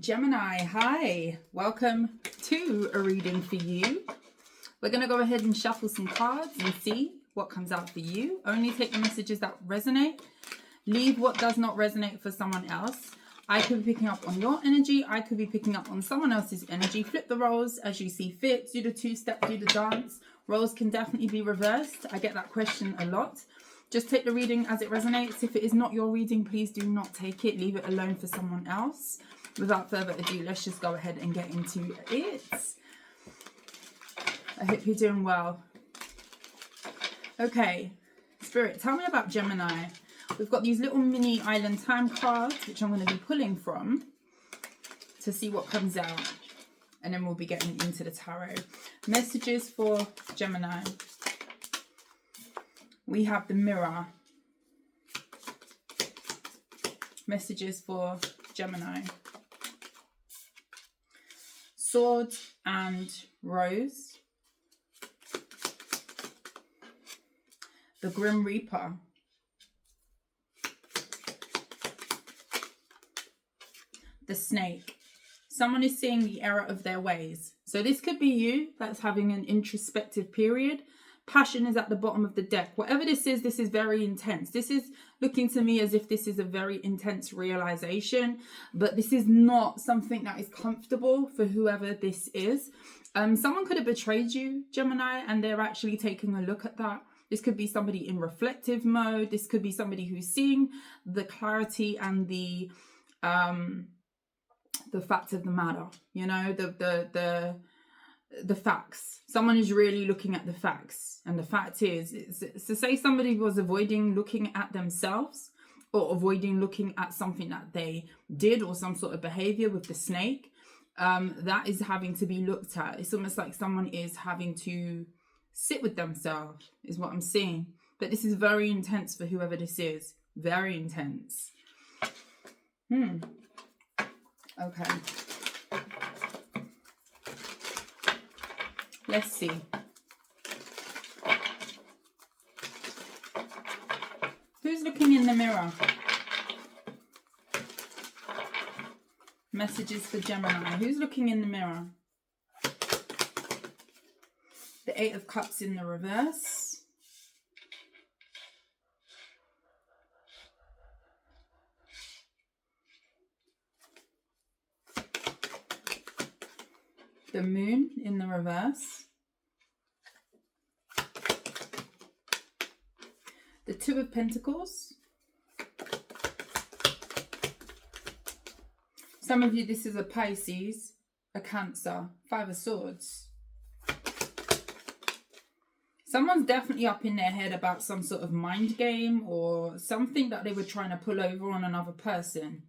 Gemini, hi, welcome to a reading for you. We're going to go ahead and shuffle some cards and see what comes out for you. Only take the messages that resonate. Leave what does not resonate for someone else. I could be picking up on your energy. I could be picking up on someone else's energy. Flip the roles as you see fit. Do the two-step, do the dance. Roles can definitely be reversed. I get that question a lot. Just take the reading as it resonates. If it is not your reading, please do not take it. Leave it alone for someone else. Without further ado, let's just go ahead and get into it. I hope you're doing well. Okay, Spirit, tell me about Gemini. We've got these little mini island time cards, which I'm going to be pulling from to see what comes out. And then we'll be getting into the tarot. Messages for Gemini. We have the Mirror. Messages for Gemini. Sword and Rose. The Grim Reaper. The Snake. Someone is seeing the error of their ways. So this could be you that's having an introspective period. Passion is at the bottom of the deck. Whatever this is very intense. This is looking to me as if this is a very intense realization, but this is not something that is comfortable for whoever this is. Someone could have betrayed you, Gemini, and they're actually taking a look at that. This could be somebody in reflective mode. This could be somebody who's seeing the clarity and the fact of the matter, you know, the facts. Someone is really looking at the facts, and the fact is to say somebody was avoiding looking at themselves or avoiding looking at something that they did or some sort of behavior with the snake. That is having to be looked at. It's almost like someone is having to sit with themselves is what I'm seeing. But this is very intense for whoever this is. Very intense. Okay. Let's see. Who's looking in the mirror? Messages for Gemini. Who's looking in the mirror? The Eight of Cups in the reverse. The Moon in the reverse. The Two of Pentacles. Some of you, this is a Pisces, a Cancer, Five of Swords. Someone's definitely up in their head about some sort of mind game or something that they were trying to pull over on another person.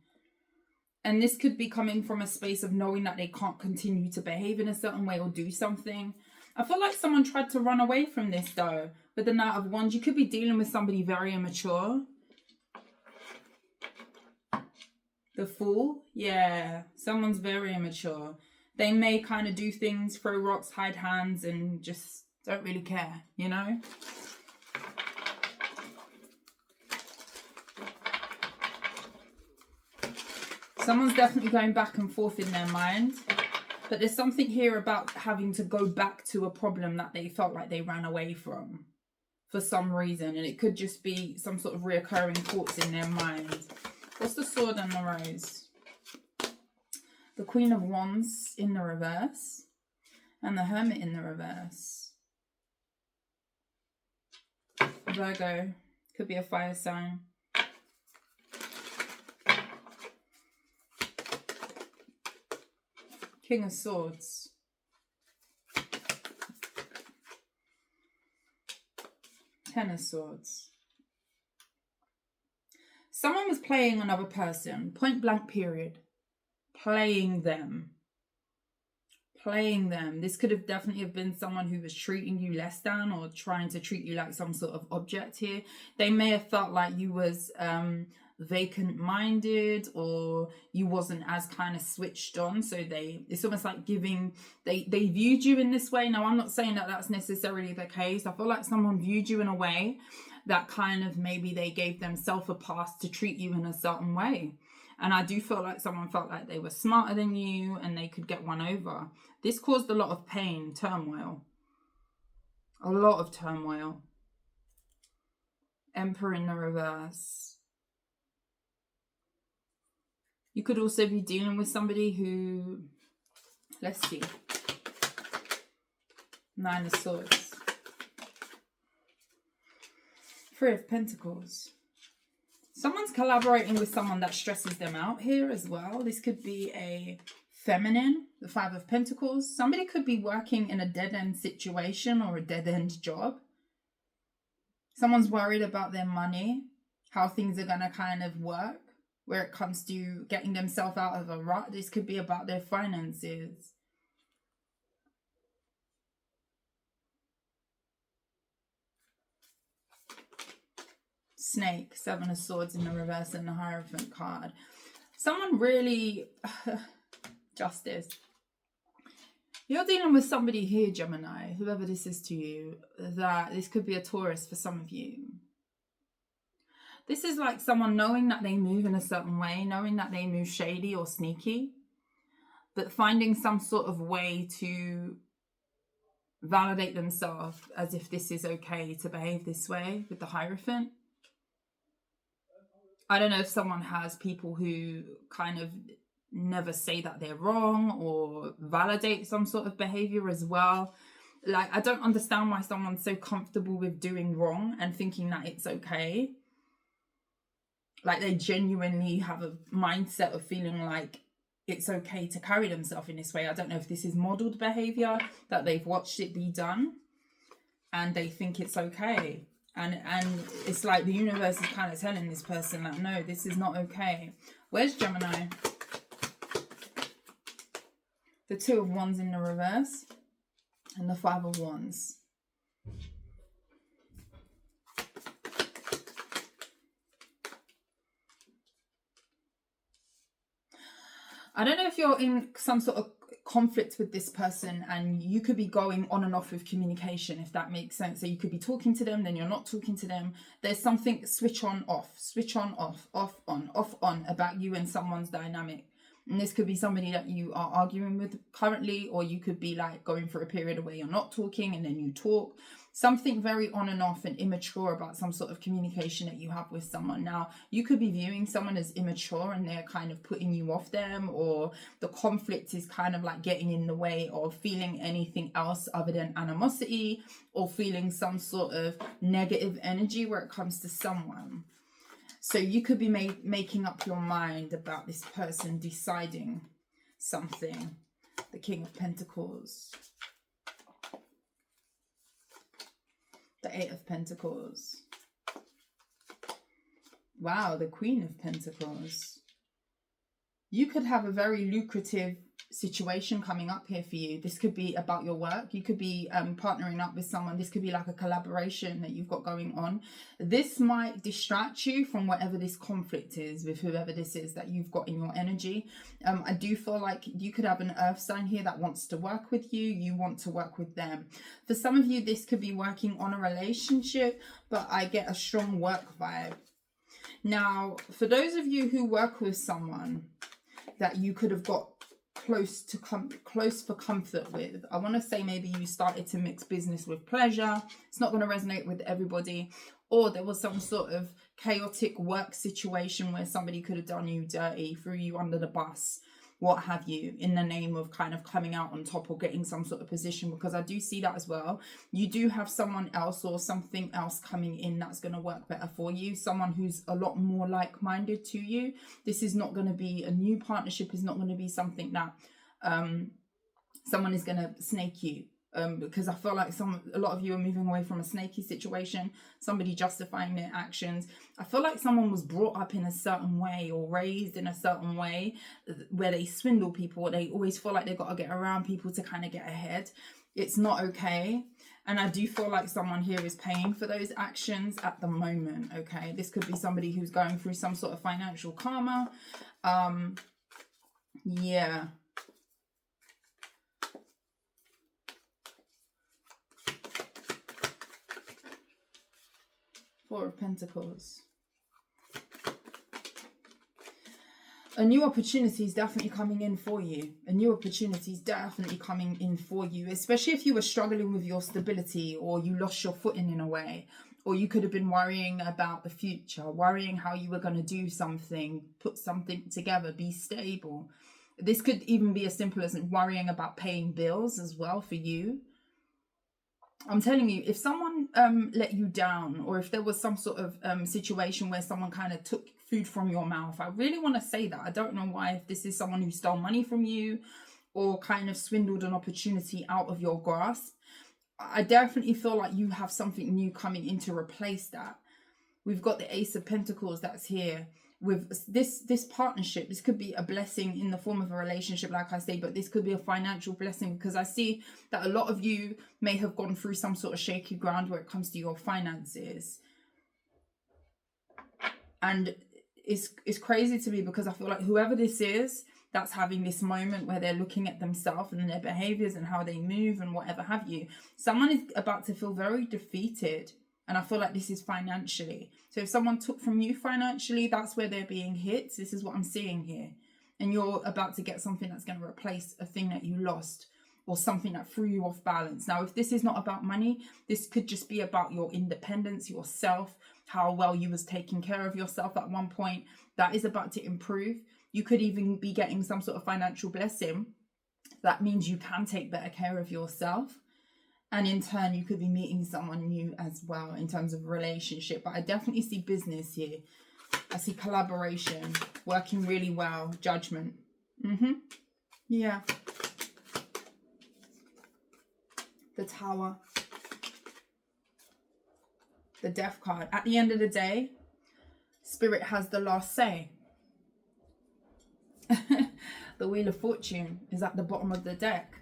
And this could be coming from a space of knowing that they can't continue to behave in a certain way or do something. I feel like someone tried to run away from this though. With the Knight of Wands, you could be dealing with somebody very immature. The Fool, yeah, someone's very immature. They may kind of do things, throw rocks, hide hands, and just don't really care, you know? Someone's definitely going back and forth in their mind. But there's something here about having to go back to a problem that they felt like they ran away from for some reason. And it could just be some sort of reoccurring thoughts in their mind. What's the Sword and the Rose? The Queen of Wands in the reverse. And the Hermit in the reverse. Virgo. Could be a fire sign. King of Swords. Ten of Swords. Someone was playing another person. Point blank period. Playing them. Playing them. This could have definitely have been someone who was treating you less than or trying to treat you like some sort of object here. They may have felt like you was vacant minded or you wasn't as kind of switched on, so it's almost like they viewed you in this way. Now I'm not saying that that's necessarily the case. I feel like someone viewed you in a way that kind of maybe they gave themselves a pass to treat you in a certain way. And I do feel like someone felt like they were smarter than you and they could get one over. This caused a lot of pain, turmoil. A lot of turmoil. Emperor in the reverse. You could also be dealing with somebody who, let's see. 9 of Swords. 3 of Pentacles. Someone's collaborating with someone that stresses them out here as well. This could be a feminine, the 5 of Pentacles. Somebody could be working in a dead-end situation or a dead-end job. Someone's worried about their money, how things are going to kind of work, where it comes to getting themselves out of a rut. This could be about their finances. Snake, 7 of Swords in the reverse and the Hierophant card. Someone really... Justice. You're dealing with somebody here, Gemini, whoever this is to you, that this could be a Taurus for some of you. This is like someone knowing that they move in a certain way, knowing that they move shady or sneaky, but finding some sort of way to validate themselves as if this is okay to behave this way with the Hierophant. I don't know if someone has people who kind of never say that they're wrong or validate some sort of behavior as well. Like, I don't understand why someone's so comfortable with doing wrong and thinking that it's okay. Like, they genuinely have a mindset of feeling like it's okay to carry themselves in this way. I don't know if this is modeled behavior, that they've watched it be done and they think it's okay. And it's like the universe is kind of telling this person that, no, this is not okay. Where's Gemini? The 2 of Wands in the reverse and the 5 of Wands. I don't know if you're in some sort of conflict with this person and you could be going on and off with communication, if that makes sense. So you could be talking to them, then you're not talking to them. There's something switch on, off on about you and someone's dynamic. And this could be somebody that you are arguing with currently, or you could be like going through a period where you're not talking and then you talk. Something very on and off and immature about some sort of communication that you have with someone. Now, you could be viewing someone as immature and they're kind of putting you off them, or the conflict is kind of like getting in the way of feeling anything else other than animosity or feeling some sort of negative energy where it comes to someone. So you could be making up your mind about this person deciding something. The King of Pentacles. The 8 of Pentacles. Wow, the Queen of Pentacles. You could have a very lucrative situation coming up here for you. This could be about your work. You could be partnering up with someone. This could be like a collaboration that you've got going on. This might distract you from whatever this conflict is with whoever this is that you've got in your energy. I do feel like you could have an earth sign here that wants to work with you. You want to work with them. For some of you, this could be working on a relationship, but I get a strong work vibe. Now, for those of you who work with someone that you could have got close for comfort with, I want to say maybe you started to mix business with pleasure. It's not going to resonate with everybody. Or there was some sort of chaotic work situation where somebody could have done you dirty, threw you under the bus, what have you, in the name of kind of coming out on top or getting some sort of position, because I do see that as well. You do have someone else or something else coming in that's going to work better for you, someone who's a lot more like-minded to you. This is not going to be a new partnership, is not going to be something that someone is going to snake you. Because I feel like a lot of you are moving away from a snaky situation, somebody justifying their actions. I feel like someone was brought up in a certain way or raised in a certain way where they swindle people. They always feel like they've got to get around people to kind of get ahead. It's not okay. And I do feel like someone here is paying for those actions at the moment, okay? This could be somebody who's going through some sort of financial karma. Yeah. Four of Pentacles. A new opportunity is definitely coming in for you. A new opportunity is definitely coming in for you, especially if you were struggling with your stability, or you lost your footing in a way, or you could have been worrying about the future, worrying how you were going to do something, put something together, be stable. This could even be as simple as worrying about paying bills as well for you. I'm telling you, if someone let you down, or if there was some sort of situation where someone kind of took food from your mouth, I really want to say that. I don't know why, if this is someone who stole money from you or kind of swindled an opportunity out of your grasp, I definitely feel like you have something new coming in to replace that. We've got the Ace of Pentacles that's here. With this partnership, this could be a blessing in the form of a relationship, like I say, but this could be a financial blessing, because I see that a lot of you may have gone through some sort of shaky ground where it comes to your finances. And it's crazy to me, because I feel like whoever this is that's having this moment where they're looking at themselves and their behaviors and how they move and whatever have you, someone is about to feel very defeated. And I feel like this is financially. So if someone took from you financially, that's where they're being hit. This is what I'm seeing here. And you're about to get something that's going to replace a thing that you lost, or something that threw you off balance. Now, if this is not about money, this could just be about your independence, yourself, how well you was taking care of yourself at one point. That is about to improve. You could even be getting some sort of financial blessing. That means you can take better care of yourself. And in turn, you could be meeting someone new as well in terms of relationship. But I definitely see business here. I see collaboration, working really well, judgment. Yeah. The Tower. The Death card. At the end of the day, Spirit has the last say. The Wheel of Fortune is at the bottom of the deck.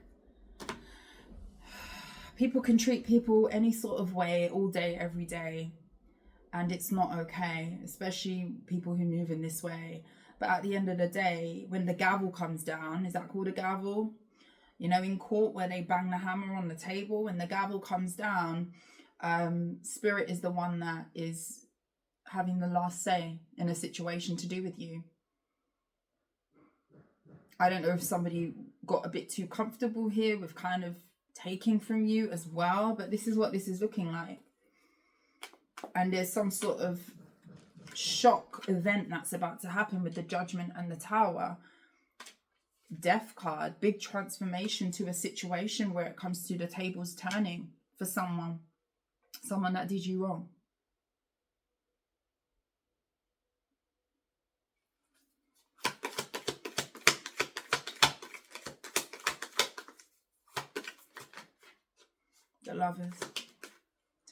People can treat people any sort of way all day, every day, and it's not okay, especially people who move in this way. But at the end of the day, when the gavel comes down, is that called a gavel? You know, in court where they bang the hammer on the table, when the gavel comes down, Spirit is the one that is having the last say in a situation to do with you. I don't know if somebody got a bit too comfortable here with kind of taking from you as well, but this is what this is looking like. And there's some sort of shock event that's about to happen with the Judgment and the Tower. Death card, big transformation to a situation where it comes to the tables turning for someone that did you wrong. The Lovers.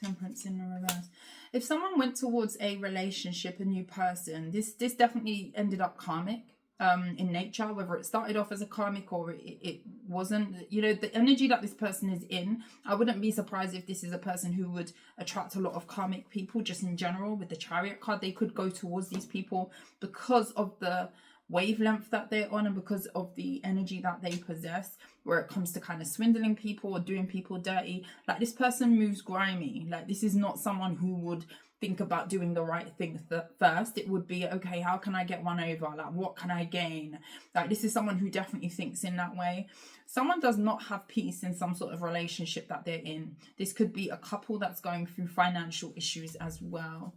Temperance in the reverse. If someone went towards a relationship, a new person, this definitely ended up karmic in nature, whether it started off as a karmic or it wasn't. You know, the energy that this person is in, I wouldn't be surprised if this is a person who would attract a lot of karmic people just in general. With the Chariot card, they could go towards these people because of the wavelength that they're on and because of the energy that they possess, where it comes to kind of swindling people or doing people dirty. Like, this person moves grimy. Like, this is not someone who would think about doing the right thing first. It would be, okay, how can I get one over? Like, what can I gain? Like, this is someone who definitely thinks in that way. Someone does not have peace in some sort of relationship that they're in. This could be a couple that's going through financial issues as well.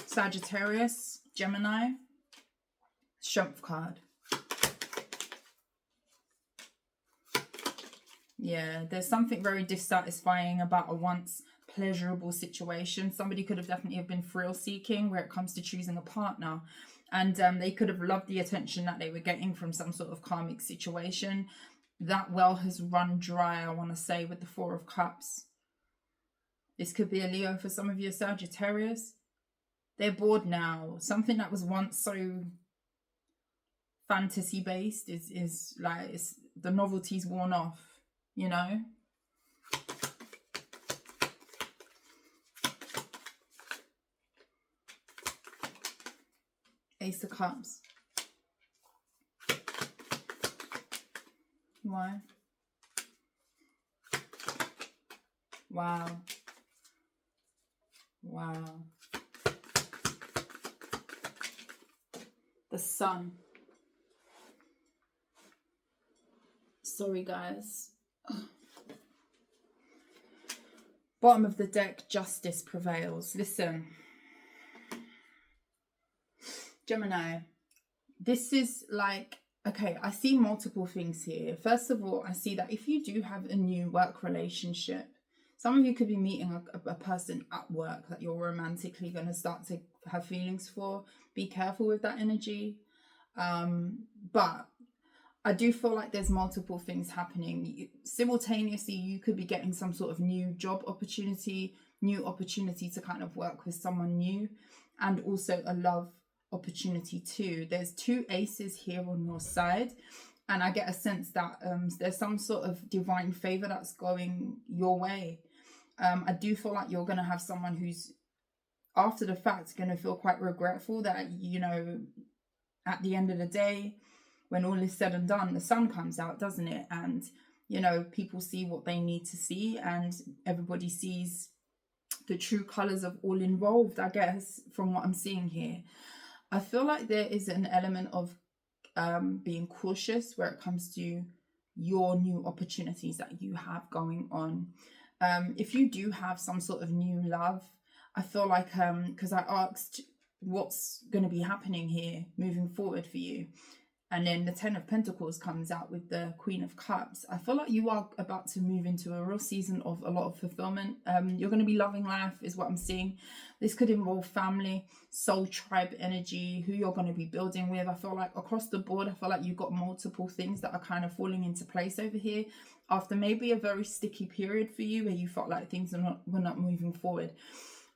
Sagittarius, Gemini. Strength card. Yeah, there's something very dissatisfying about a once pleasurable situation. Somebody could have definitely have been thrill seeking where it comes to choosing a partner, and they could have loved the attention that they were getting from some sort of karmic situation. That well has run dry, I want to say, with the Four of Cups. This could be a Leo for some of you, Sagittarius. They're bored now. Something that was once so fantasy based is like, the novelty's worn off, you know. Ace of Cups. Why? Wow. Wow. The the Sun. Sorry, guys. Bottom of the deck, Justice prevails. Listen, Gemini, this is like, okay, I see multiple things here. First of all, I see that if you do have a new work relationship, some of you could be meeting a person at work that you're romantically going to start to have feelings for. Be careful with that energy. But I do feel like there's multiple things happening. Simultaneously, you could be getting some sort of new job opportunity, new opportunity to kind of work with someone new, and also a love opportunity too. There's 2 aces here on your side, and I get a sense that there's some sort of divine favor that's going your way. I do feel like you're going to have someone who's, after the fact, going to feel quite regretful that, you know, at the end of the day, when all is said and done, the sun comes out, doesn't it? And, you know, people see what they need to see, and everybody sees the true colors of all involved, I guess, from what I'm seeing here. I feel like there is an element of being cautious where it comes to your new opportunities that you have going on. If you do have some sort of new love, I feel like, because I asked what's going to be happening here moving forward for you, and then the 10 of Pentacles comes out with the Queen of Cups. I feel like you are about to move into a real season of a lot of fulfillment. You're going to be loving life is what I'm seeing. This could involve family, soul tribe energy, who you're going to be building with. I feel like across the board, I feel like you've got multiple things that are kind of falling into place over here after maybe a very sticky period for you where you felt like things were not moving forward.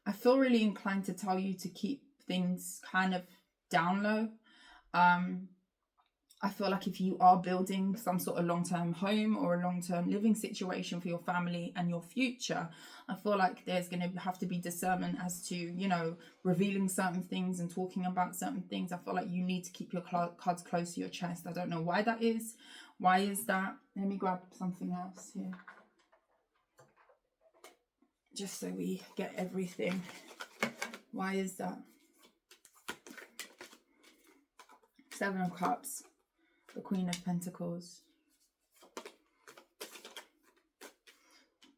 I feel really inclined to tell you to keep things kind of down low. I feel like if you are building some sort of long-term home or a long-term living situation for your family and your future, I feel like there's going to have to be discernment as to, you know, revealing certain things and talking about certain things. I feel like you need to keep your cards close to your chest. I don't know why that is. Why is that? Let me grab something else here, just so we get everything. Why is that? 7 of Cups. The Queen of Pentacles,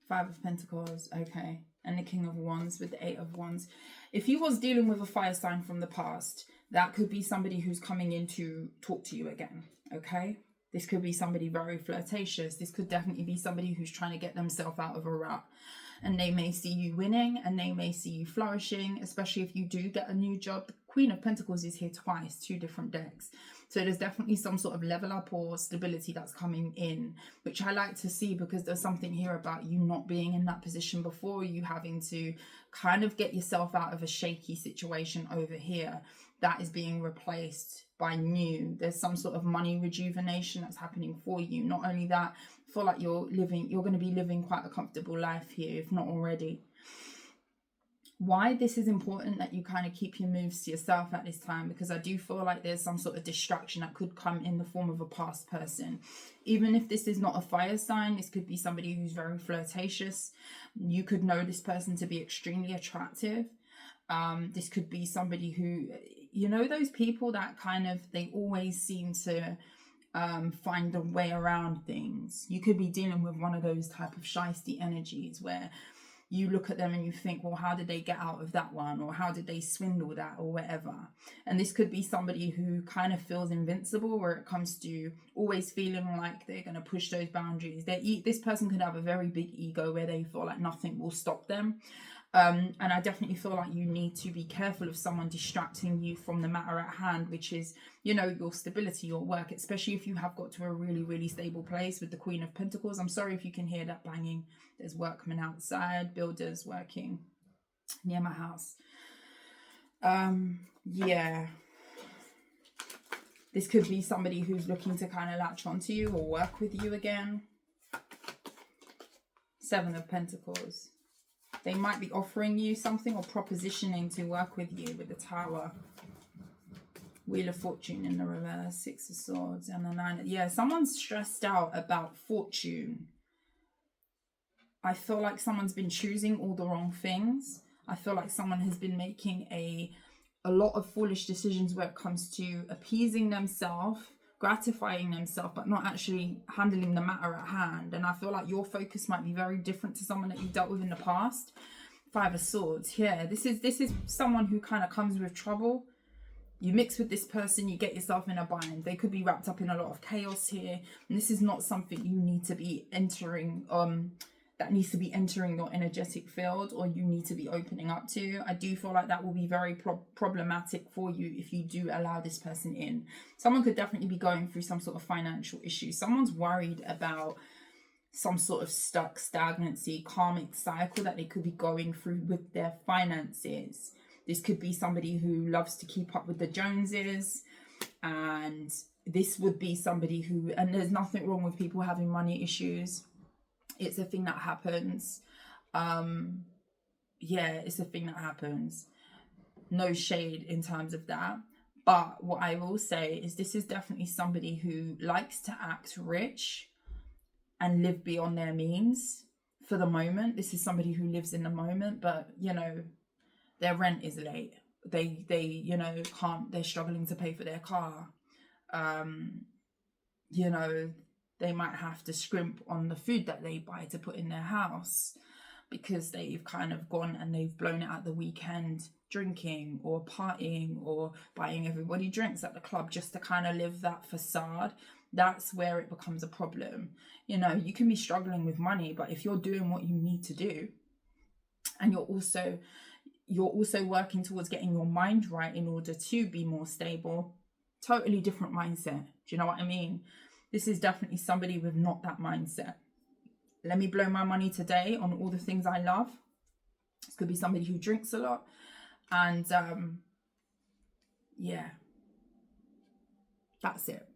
5 of Pentacles, okay, and the King of Wands with the 8 of Wands. If you was dealing with a fire sign from the past, that could be somebody who's coming in to talk to you again, okay? This could be somebody very flirtatious. This could definitely be somebody who's trying to get themselves out of a rut. And they may see you winning, and they may see you flourishing, especially if you do get a new job. The Queen of Pentacles is here twice, 2 different decks. So there's definitely some sort of level up or stability that's coming in, which I like to see, because there's something here about you not being in that position before, you having to kind of get yourself out of a shaky situation over here that is being replaced by new. There's some sort of money rejuvenation that's happening for you. Not only that, I feel like you're going to be living quite a comfortable life here, if not already. Why this is important that you kind of keep your moves to yourself at this time, because I do feel like there's some sort of distraction that could come in the form of a past person. Even if this is not a fire sign, this could be somebody who's very flirtatious. You could know this person to be extremely attractive. This could be somebody who, you know, those people that kind of, they always seem to find a way around things. You could be dealing with one of those type of shysty energies where you look at them and you think, well, how did they get out of that one? Or how did they swindle that, or whatever? And this could be somebody who kind of feels invincible where it comes to always feeling like they're going to push those boundaries. This person could have a very big ego where they feel like nothing will stop them. And I definitely feel like you need to be careful of someone distracting you from the matter at hand, which is, you know, your stability, your work, especially if you have got to a really, really stable place with the Queen of Pentacles. I'm sorry if you can hear that banging. There's workmen outside, builders working near my house. Yeah. This could be somebody who's looking to kind of latch onto you or work with you again. 7 of Pentacles. They might be offering you something or propositioning to work with you with the Tower. Wheel of Fortune in the reverse, 6 of Swords, and the 9. Yeah, someone's stressed out about fortune. I feel like someone's been choosing all the wrong things. I feel like someone has been making a a lot of foolish decisions where it comes to appeasing themselves, gratifying themselves, but not actually handling the matter at hand. And I feel like your focus might be very different to someone that you've dealt with in the past. Five of Swords here. This is someone who kind of comes with trouble. You mix with this person, you get yourself in a bind. They could be wrapped up in a lot of chaos here. And this is not something you need to be entering, that needs to be entering your energetic field, or you need to be opening up to. I do feel like that will be very problematic for you if you do allow this person in. Someone could definitely be going through some sort of financial issue. Someone's worried about some sort of stagnancy, karmic cycle that they could be going through with their finances. This could be somebody who loves to keep up with the Joneses, and this would be somebody who, and there's nothing wrong with people having money issues. It's a thing that happens. Yeah, it's a thing that happens. No shade in terms of that. But what I will say is this is definitely somebody who likes to act rich and live beyond their means for the moment. This is somebody who lives in the moment, but, you know, their rent is late. They you know, they're struggling to pay for their car. You know, they might have to scrimp on the food that they buy to put in their house because they've kind of gone and they've blown it at the weekend drinking or partying or buying everybody drinks at the club just to kind of live that facade. That's where it becomes a problem. You know, you can be struggling with money, but if you're doing what you need to do and you're also working towards getting your mind right in order to be more stable, totally different mindset. Do you know what I mean? This is definitely somebody with not that mindset. Let me blow my money today on all the things I love. This could be somebody who drinks a lot. And yeah, that's it.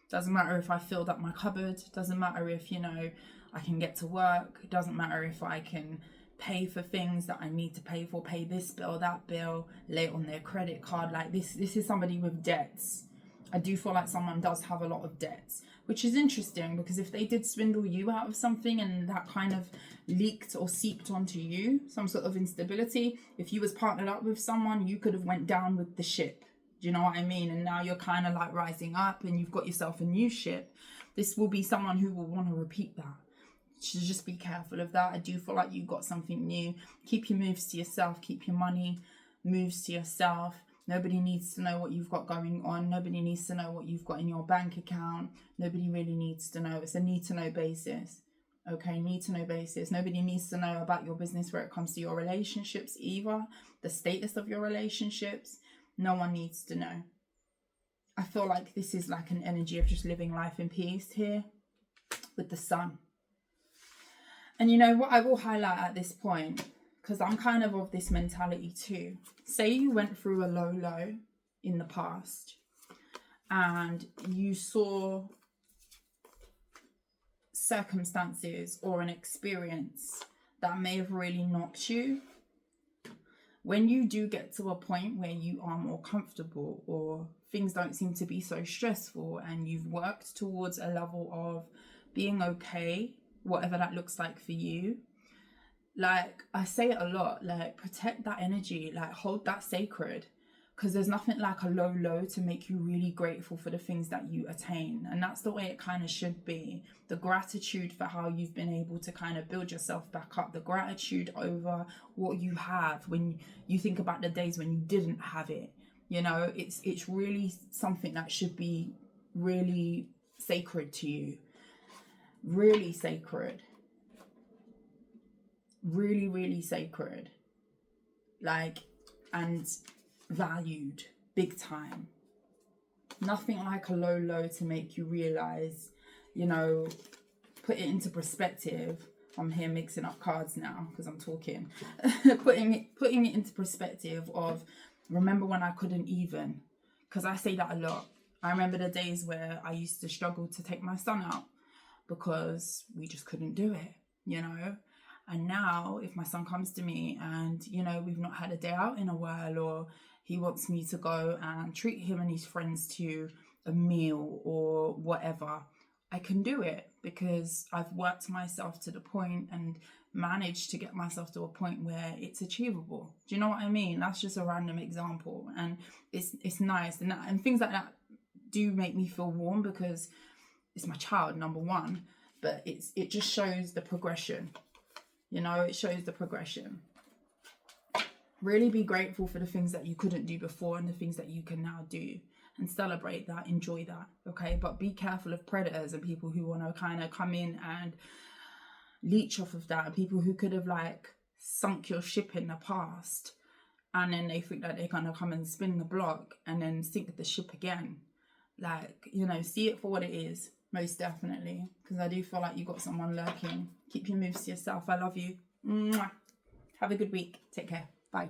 Doesn't matter if I filled up my cupboard. Doesn't matter if, you know, I can get to work. It doesn't matter if I can pay for things that I need to pay for, pay this bill, that bill, lay it on their credit card. Like this is somebody with debts. I do feel like someone does have a lot of debts, which is interesting because if they did swindle you out of something and that kind of leaked or seeped onto you, some sort of instability, if you was partnered up with someone, you could have went down with the ship. Do you know what I mean? And now you're kind of like rising up and you've got yourself a new ship. This will be someone who will want to repeat that. So just be careful of that. I do feel like you've got something new. Keep your moves to yourself. Keep your money moves to yourself. Nobody needs to know what you've got going on. Nobody needs to know what you've got in your bank account. Nobody really needs to know. It's a need to know basis. Okay, need to know basis. Nobody needs to know about your business where it comes to your relationships either. The status of your relationships. No one needs to know. I feel like this is like an energy of just living life in peace here with the sun. And you know what I will highlight at this point, because I'm kind of this mentality too. Say you went through a low in the past and you saw circumstances or an experience that may have really knocked you. When you do get to a point where you are more comfortable or things don't seem to be so stressful and you've worked towards a level of being okay, whatever that looks like for you, like I say it a lot, like protect that energy, like hold that sacred, because there's nothing like a low to make you really grateful for the things that you attain. And that's the way it kind of should be. The gratitude for how you've been able to kind of build yourself back up, the gratitude over what you have when you think about the days when you didn't have it. You know, it's really something that should be really sacred to you. Really sacred. Really sacred. Like, and valued big time. Nothing like a low to make you realize, you know, put it into perspective. I'm here mixing up cards now because I'm talking. putting it into perspective of, remember when I couldn't even, because I say that a lot. I remember the days where I used to struggle to take my son out because we just couldn't do it, you know. And now if my son comes to me and, you know, we've not had a day out in a while, or he wants me to go and treat him and his friends to a meal or whatever, I can do it because I've worked myself to the point and managed to get myself to a point where it's achievable. Do you know what I mean? That's just a random example, and it's nice, and things like that do make me feel warm because it's my child, number one, but it just shows the progression. You know, it shows the progression. Really be grateful for the things that you couldn't do before and the things that you can now do, and celebrate that, enjoy that, okay? But be careful of predators and people who want to kind of come in and leech off of that, and people who could have like sunk your ship in the past, and then they think that they're gonna come and spin the block and then sink the ship again. Like, you know, see it for what it is, most definitely, because I do feel like you got someone lurking. Keep your moves to yourself. I love you. Mwah. Have a good week. Take care. Bye.